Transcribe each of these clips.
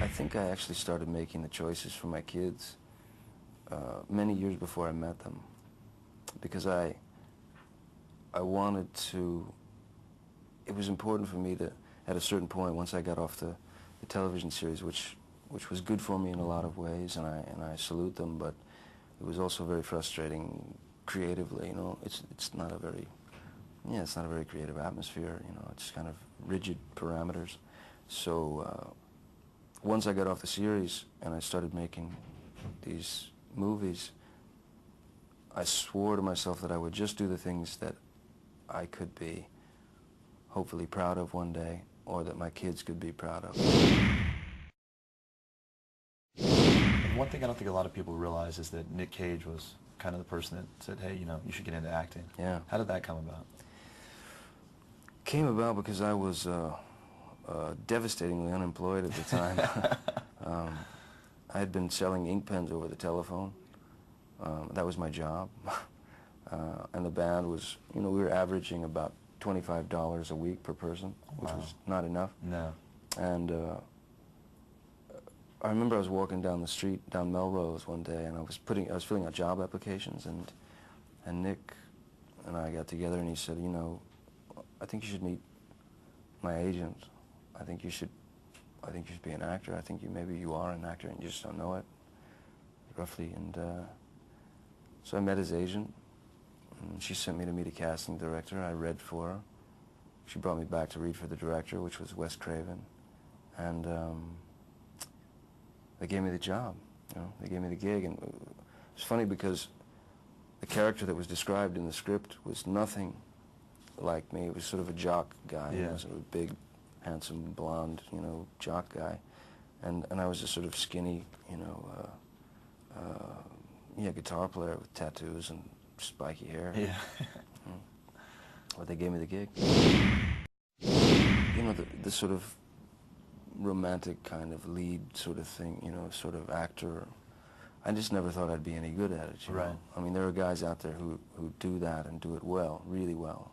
I think I actually started making the choices for my kids many years before I met them, because I wanted to. It was important for me to, at a certain point, once I got off the television series, which was good for me in a lot of ways, and I salute them, but it was also very frustrating creatively. You know, it's not a very creative atmosphere. You know, it's kind of rigid parameters. So once I got off the series and I started making these movies, I swore to myself that I would just do the things that I could be hopefully proud of one day, or that my kids could be proud of. One thing I don't think a lot of people realize is that Nick Cage was kind of the person that said, hey, you know, you should get into acting. Yeah. How did that come about? Came about because I was devastatingly unemployed at the time. I had been selling ink pens over the telephone. That was my job. And the band was, you know, we were averaging about $25 a week per person, which was not enough. No. And I remember I was walking down the street, down Melrose one day, and I was filling out job applications, and Nick and I got together, and he said, you know, I think you should meet my agent. I think you should be an actor. I think maybe you are an actor and you just don't know it, roughly. And so I met his agent, and she sent me to meet a casting director. I read for her. She brought me back to read for the director, which was Wes Craven, and they gave me the job. You know, they gave me the gig, and it's funny because the character that was described in the script was nothing like me. It was sort of a jock guy. Yeah. He was a big, handsome, blonde, you know, jock guy, and I was a sort of skinny, you know, guitar player with tattoos and spiky hair. Yeah. But they gave me the gig. You know, the sort of romantic kind of lead sort of thing, you know, sort of actor. I just never thought I'd be any good at it, you Right. know? I mean, there are guys out there who do that and do it well, really well.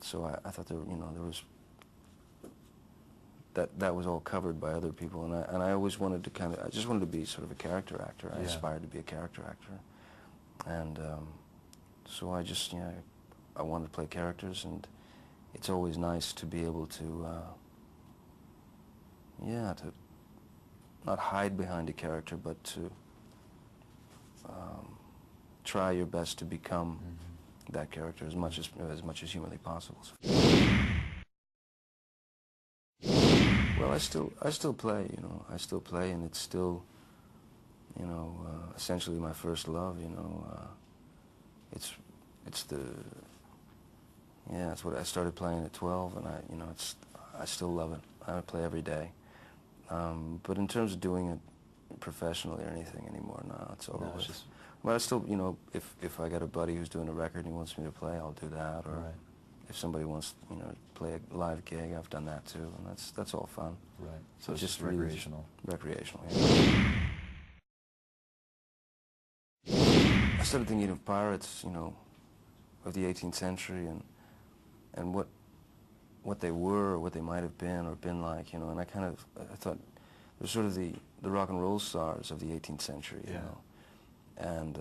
So I thought there was that was all covered by other people, and I always wanted to I just wanted to be sort of a character actor. I aspired to be a character actor, and so I just, you know, I wanted to play characters, and it's always nice to be able to to not hide behind a character, but to try your best to become that character as much as humanly possible. Well, I still play, you know. I still play, and it's still, you know, essentially my first love, you know. It's what I started playing at 12, and I still love it. I play every day. But in terms of doing it professionally or anything anymore, no, it's over with. But I still, you know, if I got a buddy who's doing a record and he wants me to play, I'll do that. Or if somebody wants, you know, to play a live gig, I've done that too, and that's all fun. Right. So it's just really recreational. Recreational. Yeah. I started thinking of pirates, you know, of the 18th century, and what they were, or what they might have been or been like, you know. And I thought they're sort of the rock and roll stars of the 18th century, you know. And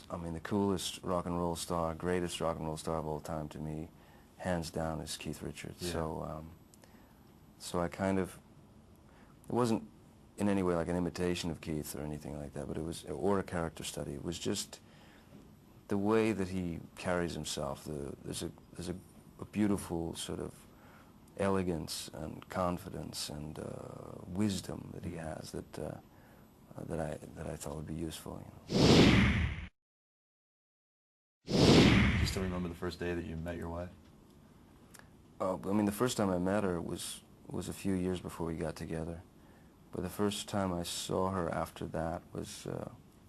I mean, the coolest rock and roll star, greatest rock and roll star of all time to me, hands down, is Keith Richards. Yeah. So I it wasn't in any way like an imitation of Keith or anything like that, but it was, or a character study. It was just the way that he carries himself. There's a beautiful sort of elegance and confidence and wisdom that he has that I thought would be useful. You know. Do you still remember the first day that you met your wife? I mean, the first time I met her was a few years before we got together. But the first time I saw her after that was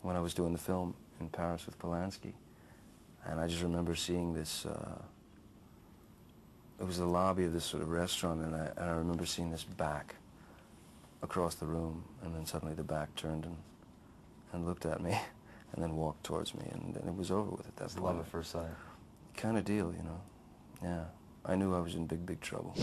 when I was doing the film in Paris with Polanski. And I just remember seeing this, it was the lobby of this sort of restaurant, and I remember seeing this back across the room, and then suddenly the back turned and looked at me, and then walked towards me, and then it was over with at that point. Love at first sight. Kind of deal, you know. Yeah. I knew I was in big, big trouble.